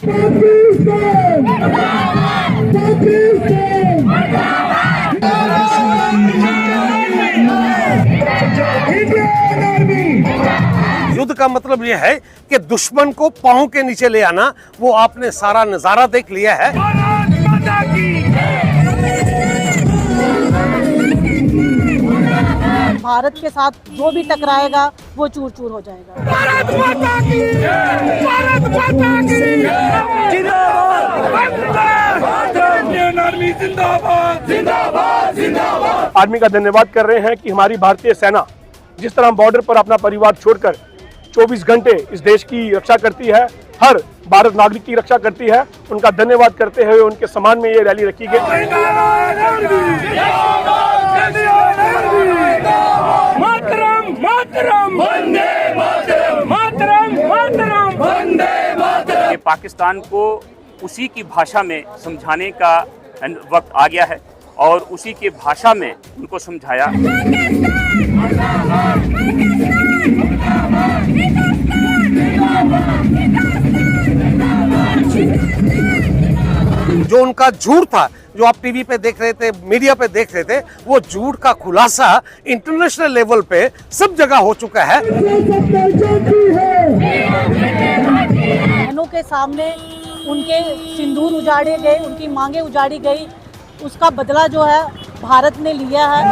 युद्ध का मतलब यह है कि दुश्मन को पांव के नीचे ले आना। वो आपने सारा नजारा देख लिया है। भारत के साथ जो भी टकराएगा वो चूर चूर हो जाएगा। भारत माता की जय! भारत माता की जय! इंडियन आर्मी जिंदाबाद जिंदाबाद जिंदाबाद। आर्मी का धन्यवाद कर रहे हैं कि हमारी भारतीय सेना जिस तरह बॉर्डर पर अपना परिवार छोड़कर 24 घंटे इस देश की रक्षा करती है, हर भारत नागरिक की रक्षा करती है, उनका धन्यवाद करते हुए उनके सम्मान में ये रैली रखी गई। मातरम मातरम वंदे मातरम मातरम मातरम वंदे मातरम। पाकिस्तान को उसी की भाषा में समझाने का वक्त आ गया है और उसी की भाषा में उनको समझाया। जो उनका झूठ था, जो आप टीवी पे देख रहे थे, मीडिया पे देख रहे थे, वो झूठ का खुलासा इंटरनेशनल लेवल पे सब जगह हो चुका है। बहनों के सामने उनके सिंदूर उजाड़े गए, उनकी मांगे उजाड़ी गई, उसका बदला जो है भारत ने लिया है।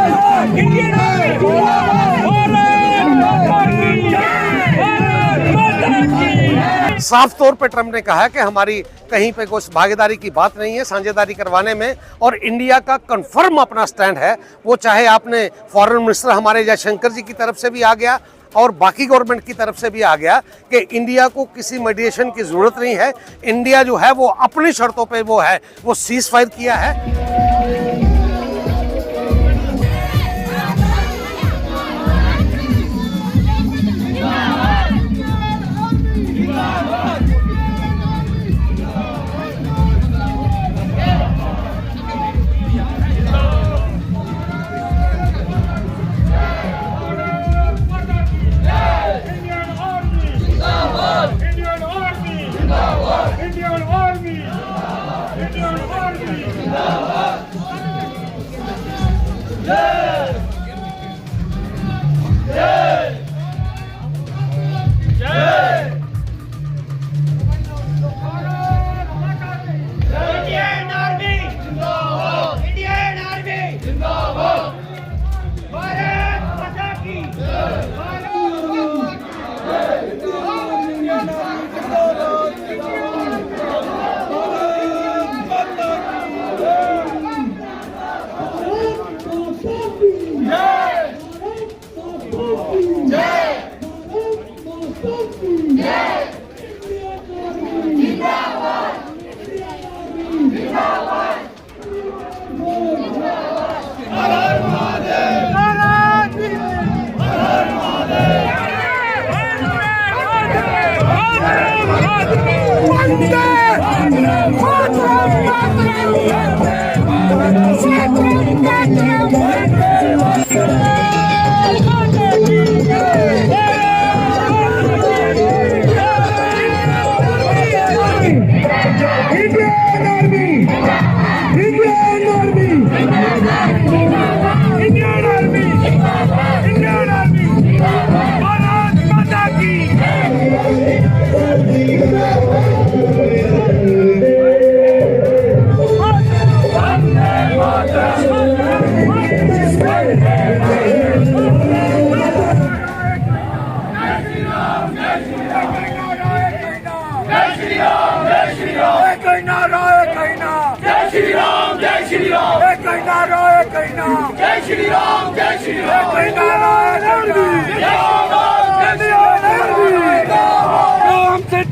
साफ तौर पे ट्रम्प ने कहा कि हमारी कहीं पे कोई भागीदारी की बात नहीं है साझेदारी करवाने में, और इंडिया का कंफर्म अपना स्टैंड है। वो चाहे आपने फॉरेन मिनिस्टर हमारे जयशंकर जी की तरफ से भी आ गया और बाकी गवर्नमेंट की तरफ से भी आ गया कि इंडिया को किसी मीडिएशन की जरूरत नहीं है। इंडिया जो है वो अपनी शर्तों पे वो सीज फायर किया है।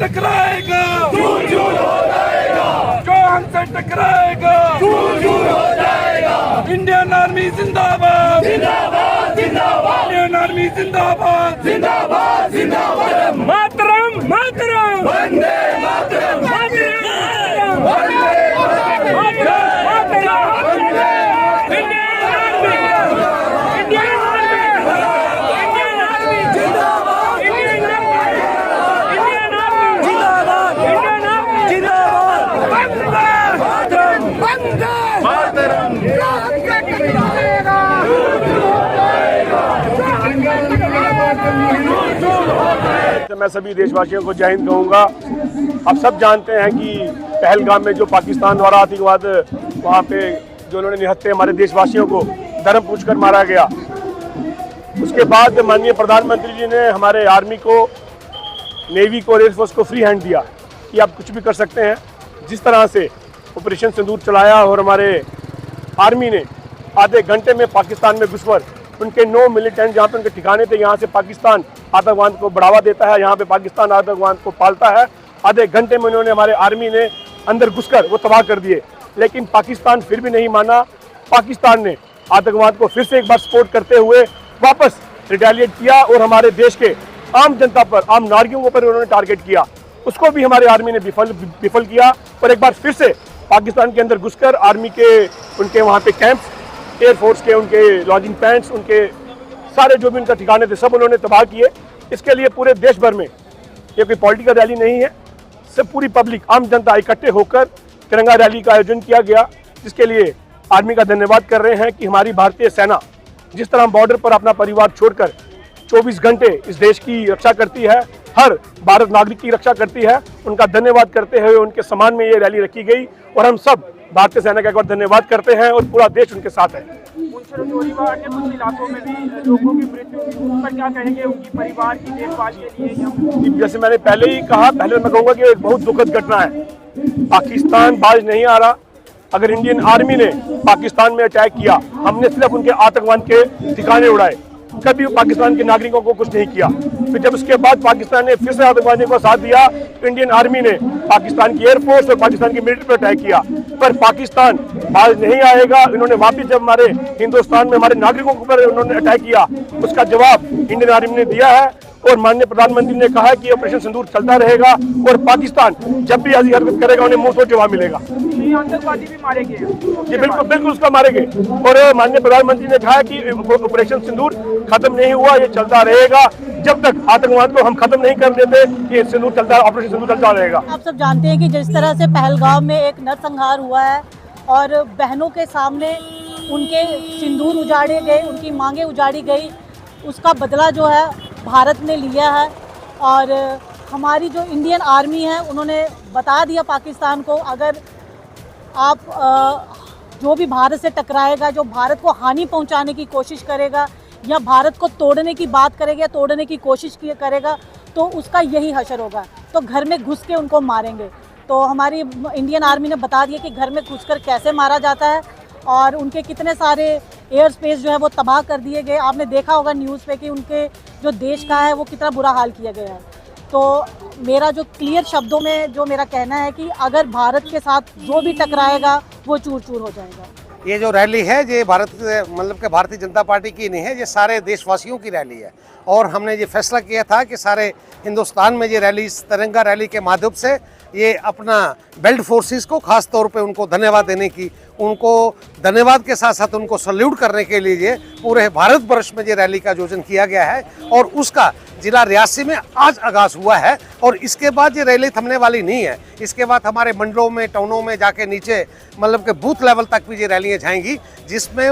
टकराएगा चूर चूर हो जाएगा, जो हमसे टकराएगा चूर चूर हो जाएगा। इंडियन आर्मी जिंदाबाद जिंदाबाद जिंदाबाद, इंडियन आर्मी जिंदाबाद जिंदाबाद जिंदाबाद। मातरम मातरम वंदे मातरम वंदे तो मैं सभी देशवासियों को जय हिंद कहूँगा। आप सब जानते हैं कि पहलगाम में जो पाकिस्तान द्वारा आतंकवाद वहाँ पे जो उन्होंने निहत्थे हमारे देशवासियों को धर्म पूछकर मारा गया, उसके बाद माननीय प्रधानमंत्री जी ने हमारे आर्मी को, नेवी को, एयरफोर्स को फ्री हैंड दिया कि आप कुछ भी कर सकते हैं। जिस तरह से ऑपरेशन सिंदूर चलाया और हमारे आर्मी ने आधे घंटे में पाकिस्तान में घुसकर उनके 9 मिलिटेंट जहाँ पे उनके ठिकाने थे, यहाँ से पाकिस्तान आतंकवाद को बढ़ावा देता है, यहाँ पे पाकिस्तान आतंकवाद को पालता है, आधे घंटे में उन्होंने हमारे आर्मी ने अंदर घुसकर वो तबाह कर दिए। लेकिन पाकिस्तान फिर भी नहीं माना। पाकिस्तान ने आतंकवाद को फिर से एक बार सपोर्ट करते हुए वापस रिटेलिएट किया और हमारे देश के आम जनता पर, आम नागरिकों पर उन्होंने टारगेट किया। उसको भी हमारे आर्मी ने विफल किया और एक बार फिर से पाकिस्तान के अंदर घुसकर आर्मी के उनके वहाँ पे कैंप्स, एयरफोर्स के उनके लॉजिंग पैंट्स, उनके सारे जो भी उनका ठिकाने थे सब उन्होंने तबाह किए। इसके लिए पूरे देश भर में ये कोई पॉलिटिकल रैली नहीं है, सब पूरी पब्लिक, आम जनता इकट्ठे होकर तिरंगा रैली का आयोजन किया गया, जिसके लिए आर्मी का धन्यवाद कर रहे हैं कि हमारी भारतीय सेना जिस तरह बॉर्डर पर अपना परिवार छोड़कर 24 घंटे इस देश की रक्षा करती है, हर भारत नागरिक की रक्षा करती है, उनका धन्यवाद करते हुए उनके सम्मान में ये रैली रखी गई और हम सब भारतीय सेना का एक बार धन्यवाद करते हैं और पूरा देश उनके साथ है। अन्य कुछ इलाकों में भी लोगों की मृत्यु हुई, उस पर क्या कहेंगे, उनकी परिवार की देखभाल के लिए? जैसे मैंने पहले ही कहा, पहले मैं कहूँगा कि एक बहुत दुखद घटना है। पाकिस्तान बाज नहीं आ रहा। अगर इंडियन आर्मी ने पाकिस्तान में अटैक किया, हमने सिर्फ उनके आतंकवाद के ठिकाने उड़ाए, कभी पाकिस्तान के नागरिकों को कुछ नहीं किया। फिर जब उसके बाद पाकिस्तान ने फिर से आतंकवादियों को साथ दिया, तो इंडियन आर्मी ने पाकिस्तान की एयरफोर्स और पाकिस्तान की मिलिट्री पर अटैक किया। पर पाकिस्तान बाज नहीं आएगा। इन्होंने वापिस जब हमारे हिंदुस्तान में हमारे नागरिकों के ऊपर उन्होंने अटैक किया, उसका जवाब इंडियन आर्मी ने दिया है और माननीय प्रधानमंत्री ने कहा कि ऑपरेशन सिंदूर चलता रहेगा और पाकिस्तान जब भी ऐसी हरकत करेगा उन्हें मुंह तोड़ जवाब मिलेगा। आतंकवादी भी मारे गए? जी बिल्कुल बिल्कुल, उसका मारेंगे। और माननीय प्रधानमंत्री ने कहा कि ऑपरेशन सिंदूर खत्म नहीं हुआ, ये चलता रहेगा जब तक आतंकवाद को हम खत्म नहीं कर देते। ये सिंदूर चलता, ऑपरेशन सिंदूर चलता रहेगा। आप सब जानते हैं कि जिस तरह से पहलगाम में एक नरसंहार हुआ है और बहनों के सामने उनके सिंदूर उजाड़े गए, उनकी मांगें उजाड़ी गई, उसका बदला जो है भारत ने लिया है। और हमारी जो इंडियन आर्मी है उन्होंने बता दिया पाकिस्तान को, अगर आप जो भी भारत से टकराएगा, जो भारत को हानि पहुंचाने की कोशिश करेगा या भारत को तोड़ने की बात करेगा, तोड़ने की कोशिश करेगा, तो उसका यही हशर होगा। तो घर में घुस के उनको मारेंगे। तो हमारी इंडियन आर्मी ने बता दिया कि घर में घुसकर कैसे मारा जाता है और उनके कितने सारे एयर स्पेस जो है वो तबाह कर दिए गए। आपने देखा होगा न्यूज़ पे कि उनके जो देश का है वो कितना बुरा हाल किया गया है। तो मेरा जो क्लियर शब्दों में जो मेरा कहना है कि अगर भारत के साथ जो भी टकराएगा वो चूर चूर हो जाएगा। ये जो रैली है ये भारतीय जनता पार्टी की नहीं है, ये सारे देशवासियों की रैली है। और हमने ये फैसला किया था कि सारे हिंदुस्तान में ये रैली, इस तिरंगा रैली के माध्यम से ये अपना बेल्ट फोर्सेस को खास तौर पे उनको धन्यवाद देने की, उनको धन्यवाद के साथ साथ उनको सल्यूट करने के लिए पूरे भारत वर्ष में ये रैली का आयोजन किया गया है और उसका जिला रियासी में आज आगाज हुआ है। और इसके बाद ये रैली थमने वाली नहीं है। इसके बाद हमारे मंडलों में, टाउनों में जाके नीचे के बूथ लेवल तक भी ये रैलियाँ जाएंगी, जिसमें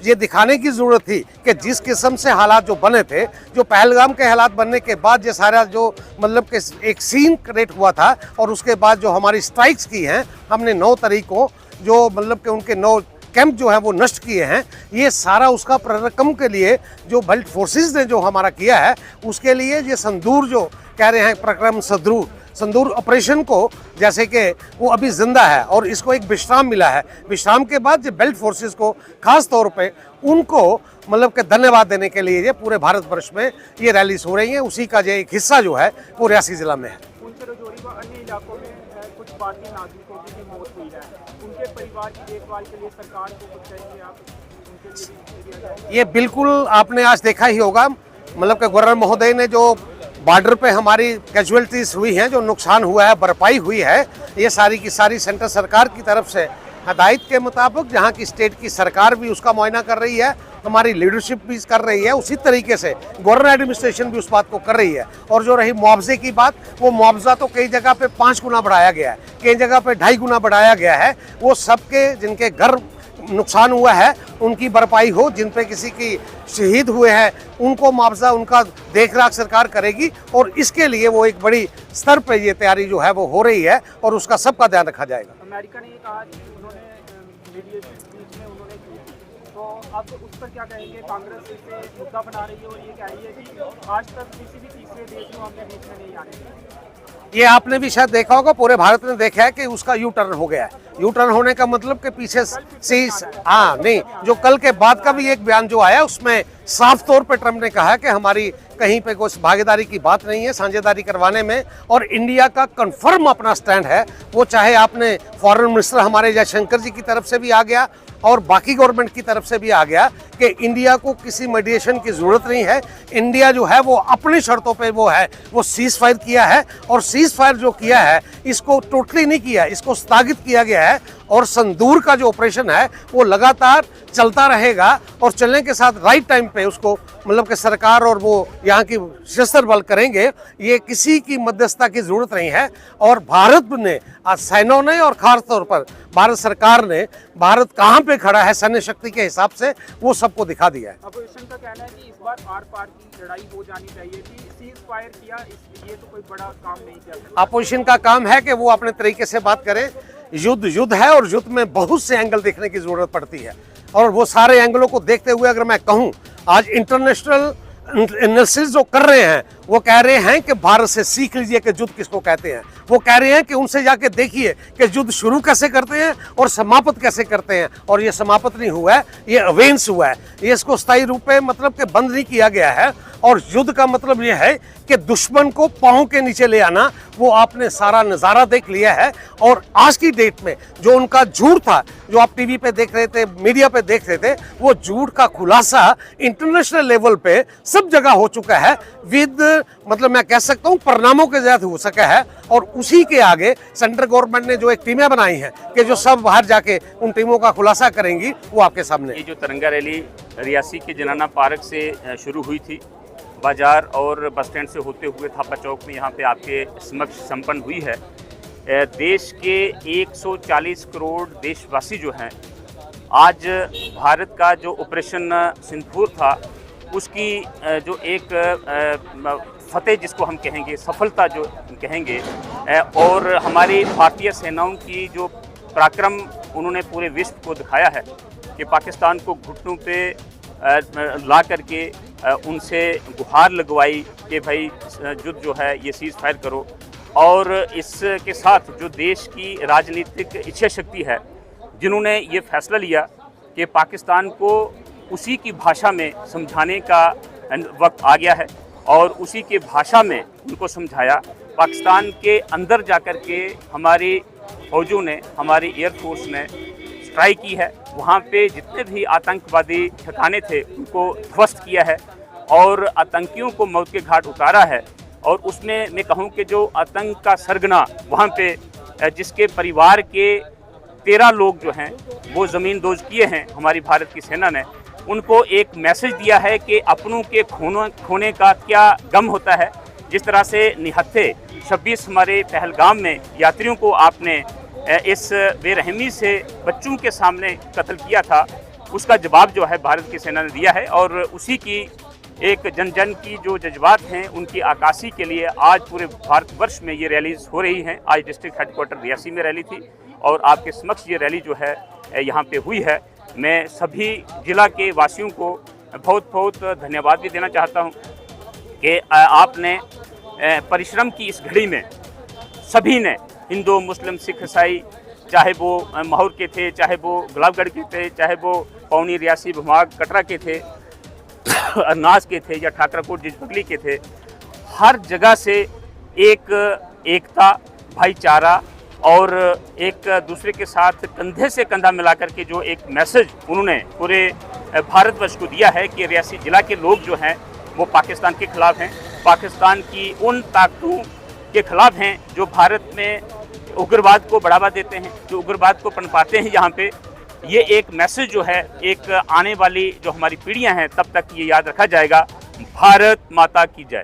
ये दिखाने की ज़रूरत थी कि जिस किस्म से हालात जो बने थे, जो पहलगाम के हालात बनने के बाद ये सारा जो के एक सीन क्रिएट हुआ था और उसके बाद जो हमारी स्ट्राइक्स की हैं, हमने 9 तारीख को जो के उनके 9 कैंप जो है वो नष्ट किए हैं, ये सारा उसका प्ररकम के लिए जो बेल्ट फोर्सेस ने जो हमारा किया है उसके लिए ये संदूर जो कह रहे हैं प्रक्रम संदूर ऑपरेशन को, जैसे कि वो अभी जिंदा है और इसको एक विश्राम मिला है। विश्राम के बाद जो बेल्ट फोर्सेस को खास तौर पे उनको के धन्यवाद देने के लिए ये पूरे भारत वर्ष में ये रैलीज हो रही है। उसी का जो एक हिस्सा जो है वो रियासी जिला में है। अन्य इलाकों में कुछ भारतीय नागरिकों की भी मौत हुई है, उनके परिवार की देखभाल के लिए सरकार को कुछ चाहिए, आप उनके लिए ये बिल्कुल आपने आज देखा ही होगा, कि गवर्नर महोदय ने जो बॉर्डर पे हमारी कैजुअलिटीज हुई हैं, जो नुकसान हुआ है, भरपाई हुई है, ये सारी की सारी सेंट्रल सरकार की तरफ से हदायत के मुताबिक जहाँ की स्टेट की सरकार भी उसका मुआयना कर रही है, हमारी लीडरशिप भी कर रही है, उसी तरीके से गवर्नर एडमिनिस्ट्रेशन भी उस बात को कर रही है। और जो रही मुआवजे की बात, वो मुआवजा तो कई जगह पे 5 गुना बढ़ाया गया है, कई जगह पे 2.5 गुना बढ़ाया गया है। वो सबके जिनके घर नुकसान हुआ है उनकी भरपाई हो, जिन पे किसी की शहीद हुए हैं उनको मुआवजा उनका देख रेख सरकार करेगी, और इसके लिए वो एक बड़ी स्तर पे ये तैयारी जो है वो हो रही है और उसका सबका ध्यान रखा जाएगा। अमेरिका ने ये कहा कि उन्होंने मीडिएशन बीच में उन्होंने की थी, तो अब उस पर क्या कहेंगे? कांग्रेस इसे मुद्दा बना रही है और ये कह रही है कि आज तक किसी भी तीसरे देश को हमने बीच में नहीं आने दिया। ये आपने भी शायद देखा होगा, पूरे भारत ने देखा है कि उसका यू टर्न हो गया है। यू टर्न होने का मतलब कि पीछे नहीं, जो कल के बाद का भी एक बयान जो आया उसमें साफ तौर पे ट्रम्प ने कहा कि हमारी कहीं पे कोई भागीदारी की बात नहीं है साझेदारी करवाने में, और इंडिया का कंफर्म अपना स्टैंड है। वो चाहे आपने फॉरेन मिनिस्टर हमारे जयशंकर जी की तरफ से भी आ गया और बाकी गवर्नमेंट की तरफ से भी आ गया कि इंडिया को किसी मीडिएशन की ज़रूरत नहीं है। इंडिया जो है वो अपनी शर्तों पे वो सीज फायर किया है, और सीज फायर जो किया है इसको टोटली नहीं किया, इसको स्थगित किया गया है, और संदूर का जो ऑपरेशन है वो लगातार चलता रहेगा, और चलने के साथ राइट टाइम पे उसको मतलब कि सरकार और वो यहाँ की सशस्त्र बल करेंगे। ये किसी की मध्यस्थता की जरूरत नहीं है, और भारत ने सैन्यों ने और खास तौर पर भारत सरकार ने भारत कहाँ पे खड़ा है सैन्य शक्ति के हिसाब से वो सबको दिखा दिया है। अपोजिशन का कहना है कि इस बार आर पार की लड़ाई हो जानी चाहिए थी, सीज फायर किया, ये तो कोई बड़ा काम नहीं किया। अपोजिशन का काम है कि वो अपने तरीके से बात करे। युद्ध है, और युद्ध में बहुत से एंगल देखने की जरूरत पड़ती है, और वो सारे एंगलों को देखते हुए अगर मैं कहूँ, आज इंटरनेशनल एनालिसिस जो कर रहे हैं वो कह रहे हैं कि भारत से सीख लीजिए कि युद्ध किसको कहते हैं। वो कह रहे हैं कि उनसे जाके देखिए कि युद्ध शुरू कैसे करते हैं और समाप्त कैसे करते हैं, और ये समाप्त नहीं हुआ है, ये अवेंस हुआ है। ये इसको स्थायी रूप में मतलब कि बंद नहीं किया गया है, और युद्ध का मतलब ये है कि दुश्मन को पांव के नीचे ले आना। वो आपने सारा नज़ारा देख लिया है, और आज की डेट में जो उनका झूठ था, जो आप टीवी पे देख रहे थे, मीडिया पे देख रहे थे, वो झूठ का खुलासा इंटरनेशनल लेवल पे सब जगह हो चुका है, विद मतलब मैं कह सकता हूँ परिणामों के जरिए हो सका है। और उसी के आगे सेंट्रल गवर्नमेंट ने जो एक टीमें बनाई हैं कि जो सब बाहर जाके उन टीमों का खुलासा करेंगी, वो आपके सामने। ये जो तिरंगा रैली रियासी के जनाना पार्क से शुरू हुई थी, बाजार और बस स्टैंड से होते हुए थापा चौक में यहाँ पे आपके समक्ष संपन्न हुई है। देश के 140 करोड़ देशवासी जो हैं, आज भारत का जो ऑपरेशन सिंदूर था उसकी जो एक फतेह जिसको हम कहेंगे, सफलता जो कहेंगे, और हमारी भारतीय सेनाओं की जो पराक्रम उन्होंने पूरे विश्व को दिखाया है कि पाकिस्तान को घुटनों पे ला करके उनसे गुहार लगवाई कि भाई युद्ध जो है ये सीज फायर करो, और इसके साथ जो देश की राजनीतिक इच्छा शक्ति है, जिन्होंने ये फैसला लिया कि पाकिस्तान को उसी की भाषा में समझाने का वक्त आ गया है, और उसी के भाषा में उनको समझाया। पाकिस्तान के अंदर जाकर के हमारी फौजों ने, हमारी एयरफोर्स ने स्ट्राइक की है, वहाँ पे जितने भी आतंकवादी ठिकाने थे उनको ध्वस्त किया है, और आतंकियों को मौत के घाट उतारा है। और उसमें मैं कहूँ कि जो आतंक का सरगना वहाँ पे जिसके परिवार के 13 लोग जो हैं वो ज़मीन दोज किए हैं हमारी भारत की सेना ने, उनको एक मैसेज दिया है कि अपनों के खोने का क्या गम होता है। जिस तरह से निहत्थे 26 हमारे पहलगाम में यात्रियों को आपने इस बेरहमी से बच्चों के सामने कत्ल किया था, उसका जवाब जो है भारत की सेना ने दिया है। और उसी की एक जन जन की जो जज्बात हैं उनकी आकाशी के लिए आज पूरे भारतवर्ष में ये रैलीज हो रही हैं। आज डिस्ट्रिक्ट हेडक्वार्टर रियासी में रैली थी, और आपके समक्ष ये रैली जो है यहाँ पे हुई है। मैं सभी जिला के वासियों को बहुत बहुत धन्यवाद भी देना चाहता हूँ कि आपने परिश्रम की इस घड़ी में सभी ने, हिंदू, मुस्लिम, सिख, ईसाई, चाहे वो माहौर के थे, चाहे वो गुलाबगढ़ के थे, चाहे वो पौनी, रियासी, भमाग, कटरा के थे, अरनास के थे, या ठाकराकोट, जिजबगली के थे, हर जगह से एकता, भाईचारा और एक दूसरे के साथ कंधे से कंधा मिलाकर के जो एक मैसेज उन्होंने पूरे भारतवर्ष को दिया है कि रियासी जिला के लोग जो हैं वो पाकिस्तान के खिलाफ हैं, पाकिस्तान की उन ताकतों के खिलाफ हैं जो भारत में उग्रवाद को बढ़ावा देते हैं, जो उग्रवाद को पनपाते हैं। यहाँ पे ये एक मैसेज जो है, एक आने वाली जो हमारी पीढ़ियाँ हैं तब तक ये याद रखा जाएगा। भारत माता की जय।